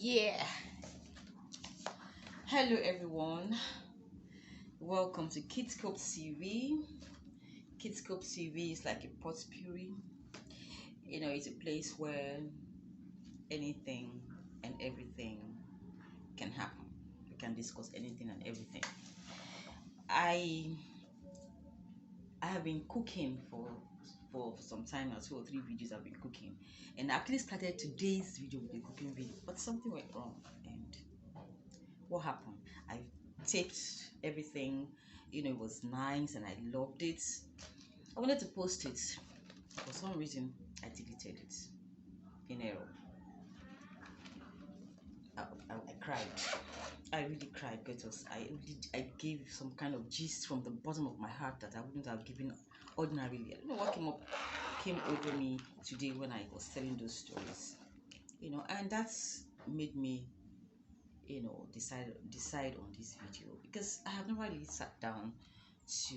Yeah. Hello everyone. Welcome to Kidscope TV. Kidscope TV is like a potpourri. It's a place where anything and everything can happen. We can discuss anything and everything. I I have been cooking for some time now. 2 or 3 videos I've been cooking, and I actually started today's video with a cooking video, but something went wrong. And what happened? I taped everything. It was nice and I loved it. I wanted to post it. For some reason, I deleted it in error. I cried. I really cried because I gave some kind of gist from the bottom of my heart that I wouldn't have given ordinarily. I don't know what came over me today when I was telling those stories. And that's made me decide on this video, because I have never really sat down to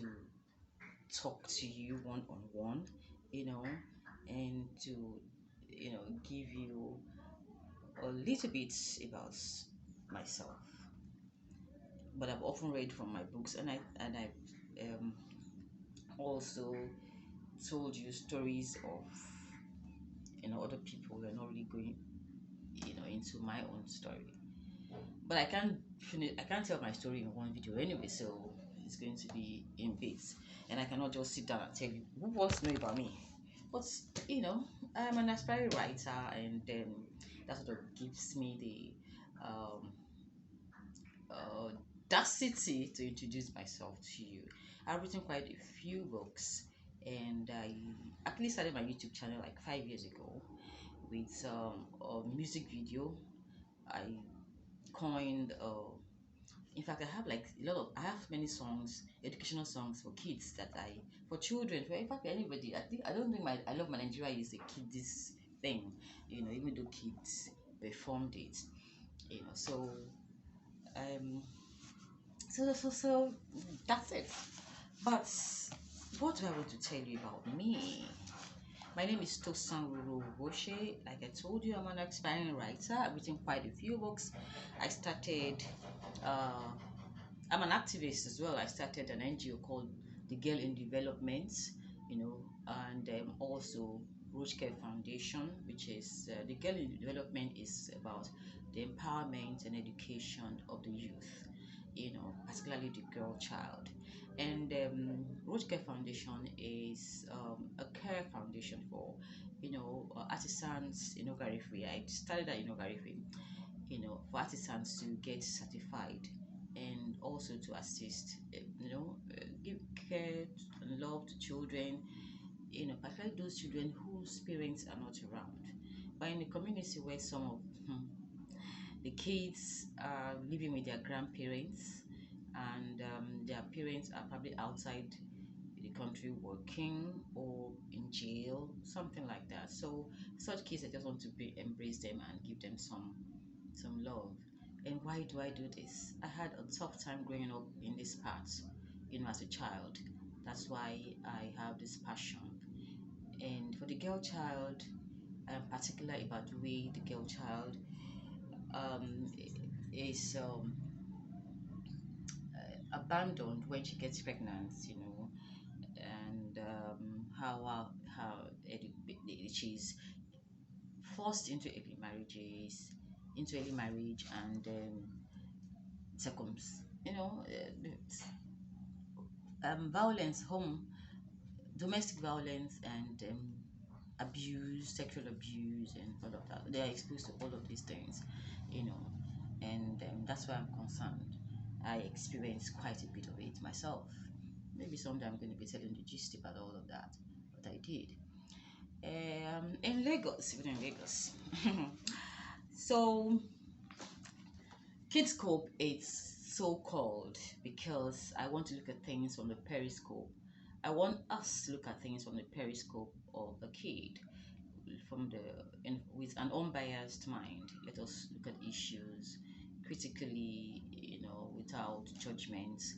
talk to you one on one, you know and to give you a little bit about myself. But I've often read from my books, and I also told you stories of other people who are not really going into my own story. But I can't tell my story in one video anyway, so it's going to be in bits, and I cannot just sit down and tell you who wants to know about me. But I'm an aspiring writer, and that sort of gives me the audacity to introduce myself to you. I've written quite a few books, and I actually started my YouTube channel like 5 years ago with a music video. I coined in fact, I have many songs, educational songs for kids, for children, for in fact anybody. I don't think I love my Nigeria is a kids thing, even though kids performed it, so um so that's it. But what do I want to tell you about me? My name is Roro-Oghoshe. Like I told you, I'm an aspiring writer. I've written quite a few books. I started uh, I'm an activist as well. I started an NGO called the Girl in Development, and also Roro-Oghoshe Foundation, which is the Girl in Development is about the empowerment and education of the youth, particularly the girl child. And Roro-Oghoshe Foundation is a care foundation for, artisans in Ogarifi. I started at Ogarifi, for artisans to get certified, and also to assist, give care and love to children, particularly those children whose parents are not around. But in a community where some of the kids are living with their grandparents, and their parents are probably outside the country working or in jail, something like that. So such kids, I just want to embrace them and give them some love. And why do I do this? I had a tough time growing up in this part, as a child. That's why I have this passion. And for the girl child, I'm particular about the way the girl child um, is abandoned when she gets pregnant, and she's forced into early marriage, and circums, violence, domestic violence, and sexual abuse, and all of that. They are exposed to all of these things, you know, and that's why I'm concerned. I experienced quite a bit of it myself. Maybe someday I'm going to be telling the gist about all of that, but I did. In Lagos, even in Lagos. So, Kidscope is so called because I want to look at things from the periscope. I want us to look at things from the periscope of a kid, with an unbiased mind. Let us look at issues critically, without judgment,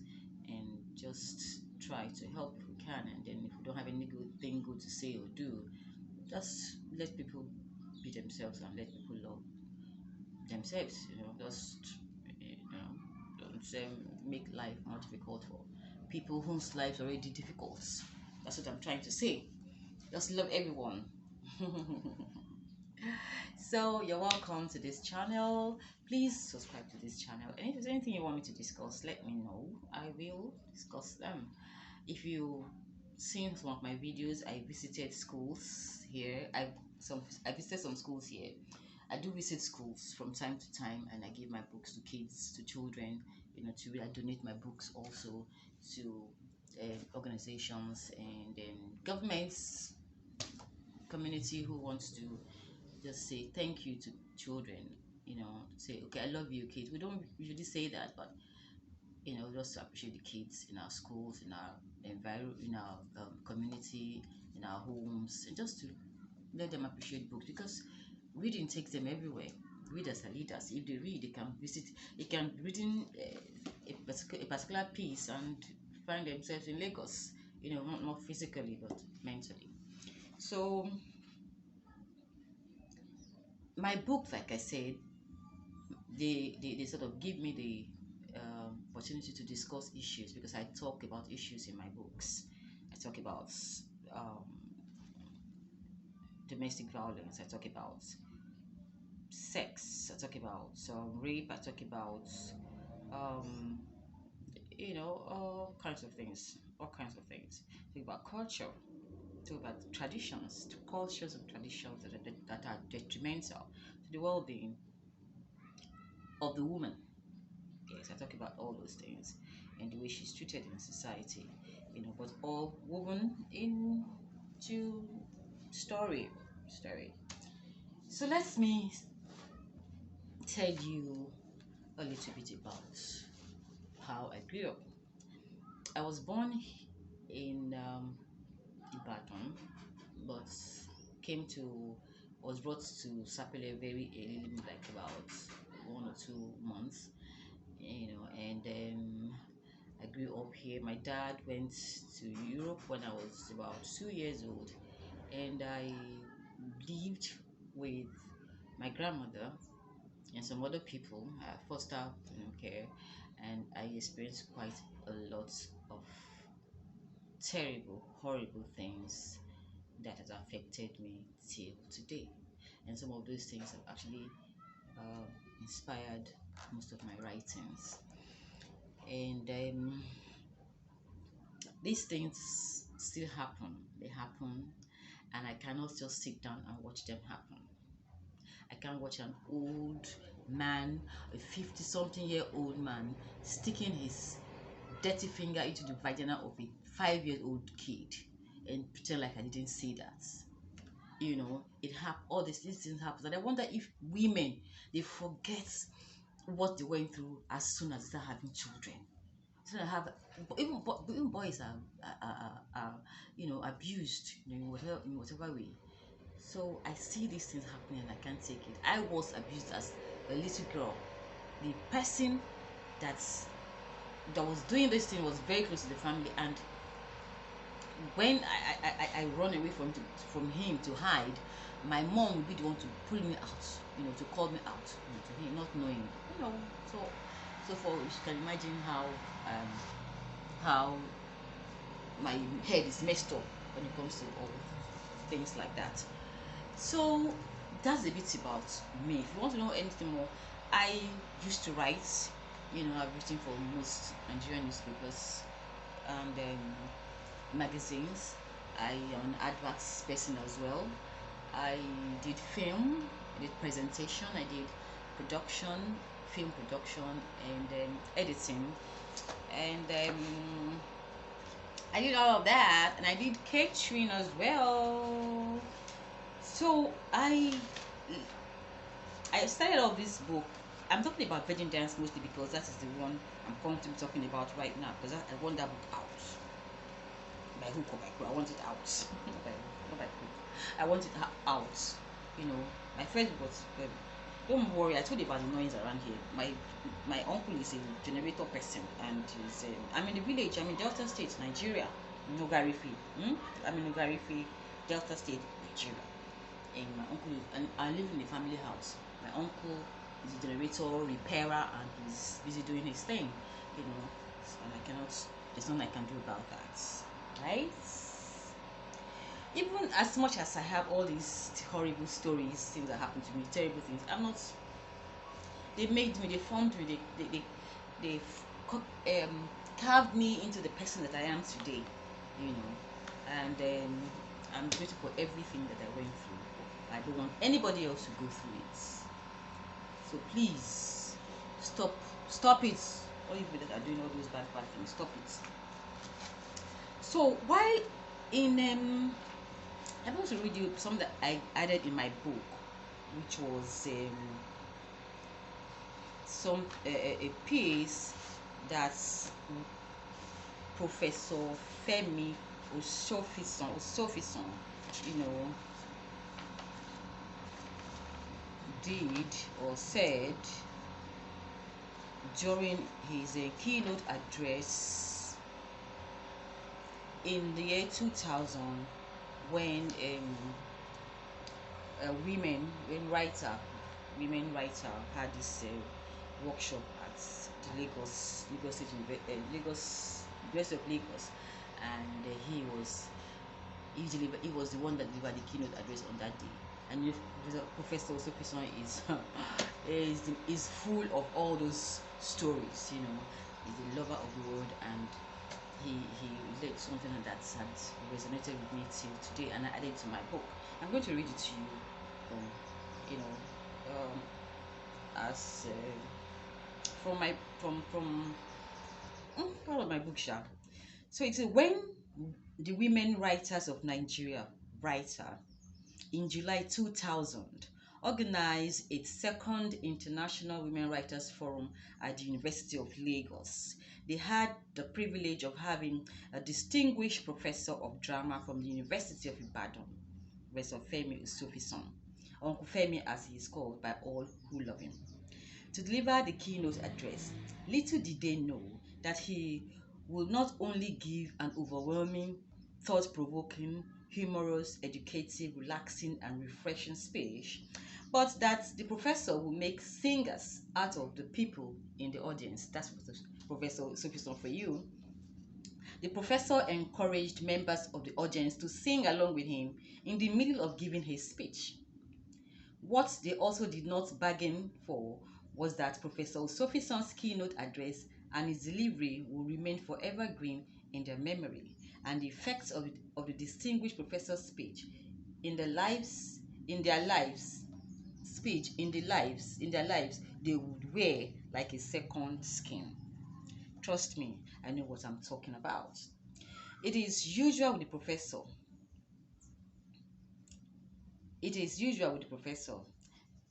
and just try to help if we can. And then if we don't have any good to say or do, just let people be themselves and let people love themselves. themselves, just don't make life more difficult for people whose lives are already difficult. That's what I'm trying to say. Just love everyone. So you're welcome to this channel. Please subscribe to this channel, and if there's anything you want me to discuss, let me know. I will discuss them. If you seen some of my videos, I visited schools here. I visited some schools here. I do visit schools from time to time, and I give my books to kids, to children. I donate my books also to organizations and governments, community who wants to just say thank you to children. Say, okay, I love you, kids. We don't usually say that, but just to appreciate the kids in our schools, in our environment, in our community, in our homes, and just to let them appreciate books, because reading takes them everywhere. Readers are leaders. If they read, they can be reading a particular piece and find themselves in Lagos, not physically but mentally. So my books, like I said, they sort of give me the opportunity to discuss issues, because I talk about issues in my books. I talk about um, domestic violence. I talk about sex. I talk about rape. I talk about um, all kinds of things. All kinds of things. I talk about culture. I talk about traditions, cultures and traditions that are detrimental to the well-being of the woman. Yes, I talk about all those things and the way she's treated in society, but all woven into story. So let me tell you a little bit about how I grew up. I was born in Ibadan, but came to was brought to Sapele very early, like about 1 or 2 months, and I grew up here. My dad went to Europe when I was about 2 years old, and I lived with my grandmother and some other people, foster care, and I experienced quite a lot of terrible, horrible things that has affected me till today. And some of those things have actually inspired most of my writings. And these things still happen. They happen, and I cannot just sit down and watch them happen. I can't watch an old man, a 50-something-year-old man, sticking his dirty finger into the vagina of a 5-year-old kid and pretend like I didn't see that. It happens. All these things happen, and I wonder if women, they forget what they went through as soon as they start having children. So I have even boys are abused, in whatever way. So I see these things happening and I can't take it. I was abused as a little girl. The person that was doing this thing was very close to the family, and when I run away from him to hide, my mom would be the one to pull me out, to call me out, to him, not knowing, so for you can imagine how my head is messed up when it comes to all things like that. So that's a bit about me. If you want to know anything more, I used to write. I've written for most Nigerian newspapers and magazines. I am an adverts person as well. I did film, I did presentation, I did production, film production, and editing, and I did all of that, and I did catering as well. So I started off this book. I'm talking about Virgin Dance mostly because that is the one I'm comfortable talking about right now, because I want that book out. By hook or by crook, I want it out. not by hook. I want it out. My first book was don't worry, I told you about the noise around here. My uncle is a generator person, and I'm in the village. I'm in Delta State, Nigeria. Nogarifi. I'm in Nogarifi, Delta State, Nigeria. And my uncle and I live in the family house. My uncle he's a generator repairer, and he's busy doing his thing, you know. And I cannot, there's nothing I can do about that, right? Even as much as I have all these horrible stories, things that happen to me, terrible things, I'm not. They made me, they formed me, they carved me into the person that I am today, you know. And I'm grateful for everything that I went through. I don't want anybody else to go through it. So please stop it. All you people that are doing all those bad things, stop it. So while in I'm going to read you something that I added in my book, which was a piece that Professor Femi Osofisan, you know, did or said during his keynote address in the year 2000, when a women writer had this workshop at the University of Lagos, and he was the one that delivered the keynote address on that day. And Professor Osofisan is full of all those stories, you know. He's a lover of the world, and he relates something that had resonated with me till today, and I added it to my book. I'm going to read it to you, you know, as from part of my book, Sha. So it's when the Women Writers of Nigeria writer in July 2000 organized its second International Women Writers Forum at the University of Lagos. They had the privilege of having a distinguished professor of drama from the University of Ibadan, Professor Femi Osofisan, Uncle Femi as he is called by all who love him, to deliver the keynote address. Little did they know that he will not only give an overwhelming, thought-provoking, humorous, educative, relaxing, and refreshing speech, but that the professor will make singers out of the people in the audience. That's Professor Osofisan for you. The professor encouraged members of the audience to sing along with him in the middle of giving his speech. What they also did not bargain for was that Professor Osofisan's keynote address and his delivery will remain forever green in their memory, and the effects of the distinguished professor's speech in their lives, they would wear like a second skin. Trust me, I know what I'm talking about. It is usual with the professor.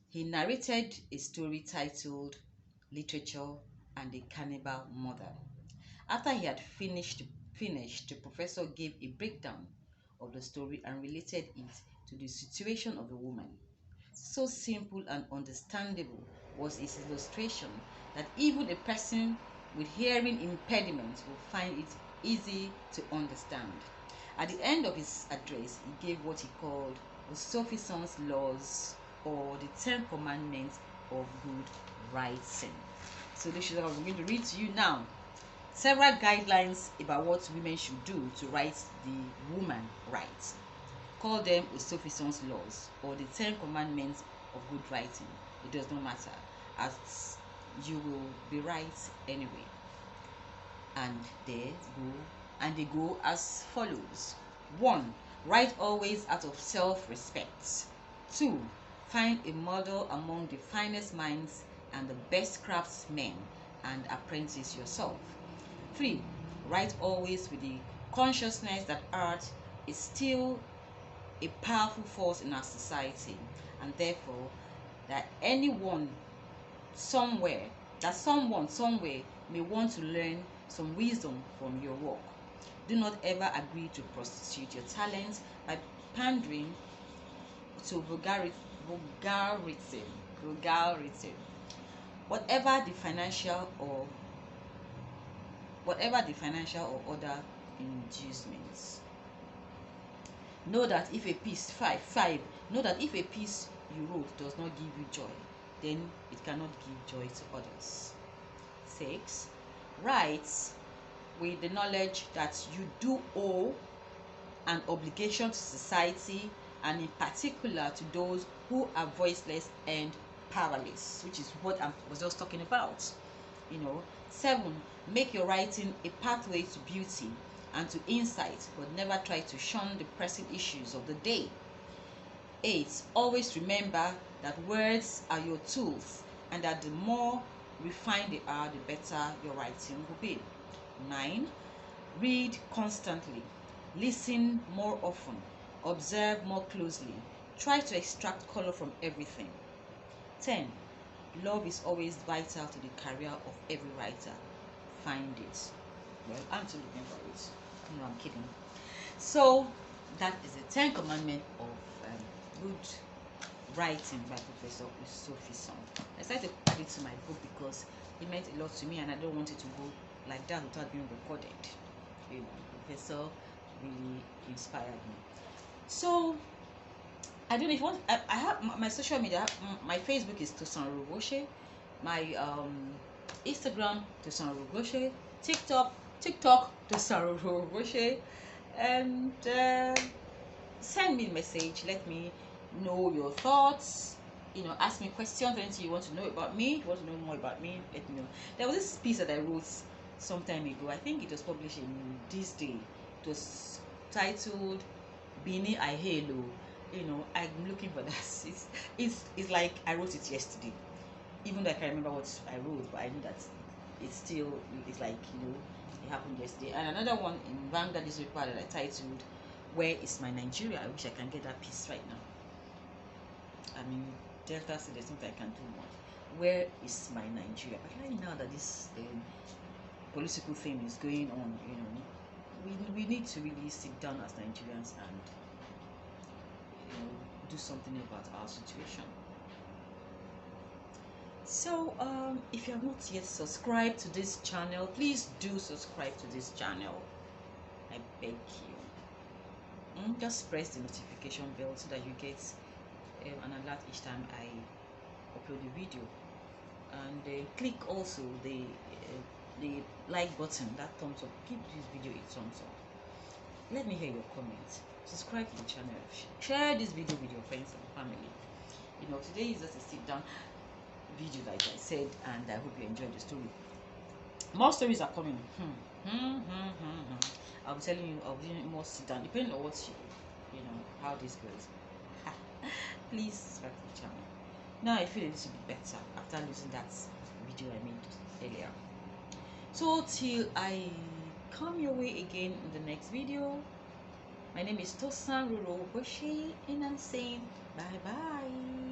He narrated a story titled Literature and the Cannibal Mother. After he had finished, the professor gave a breakdown of the story and related it to the situation of the woman. So simple and understandable was his illustration that even a person with hearing impediment will find it easy to understand. At the end of his address, he gave what he called Osofisan's laws, or the 10 commandments of good writing. So this is what I'm going to read to you now. Several guidelines about what women should do to write the woman right. Call them Osofisan's laws, or the 10 commandments of good writing. It does not matter, as you will be right anyway. And they go as follows. 1. Write always out of self-respect. 2. Find a model among the finest minds and the best craftsmen and apprentice yourself. 3. Write always with the consciousness that art is still a powerful force in our society, and therefore that someone somewhere may want to learn some wisdom from your work. Do not ever agree to prostitute your talents by pandering to vulgarity. Whatever the financial or other inducements. Know that if a piece you wrote does not give you joy, then it cannot give joy to others. 6. Write with the knowledge that you do owe an obligation to society, and in particular to those who are voiceless and powerless, which is what I was just talking about. 7. Make your writing a pathway to beauty and to insight, but never try to shun the pressing issues of the day. 8. Always remember that words are your tools, and that the more refined they are, the better your writing will be. 9. Read constantly. Listen more often. Observe more closely. Try to extract color from everything. 10. Love is always vital to the career of every writer. Find it. Well, I'm still looking for it. No, I'm kidding. So, that is the 10 commandments of good writing by Professor Osofisan. I decided to add it to my book because it meant a lot to me, and I don't want it to go like that without being recorded. Professor really inspired me. So I don't know if you want. I have my social media. My Facebook is Roro-Oghoshe. My Instagram Roro-Oghoshe. TikTok Roro-Oghoshe. And send me a message. Let me know your thoughts. Ask me questions. Anything you want to know about me, you want to know more about me, let me know. There was this piece that I wrote some time ago. I think it was published in This Day. It was titled Bini I Halo. I'm looking for that. It's like I wrote it yesterday. Even though I can't remember what I wrote, but I know that it's like it happened yesterday. And another one in Vanguard this report that I titled Where is my Nigeria? I wish I can get that piece right now. I mean, Delta said there's something I can do more. Where is my Nigeria? But right now that this political thing is going on, we need to really sit down as Nigerians and do something about our situation. So if you have not yet subscribed to this channel, please do subscribe to this channel. I beg you. Just press the notification bell so that you get an alert each time I upload a video, and click also the like button, that thumbs up. Give this video a thumbs up. Let me hear your comments. Subscribe to the channel. Share this video with your friends and family. Today is just a sit down video, like I said, and I hope you enjoyed the story. More stories are coming. I'll be telling you. I'll be doing more sit down, depending on what how this goes. Please subscribe to the channel. Now I feel a little bit better after losing that video I made earlier. So till I come your way again in the next video, my name is Roro-Oghoshe, and I'm saying bye bye.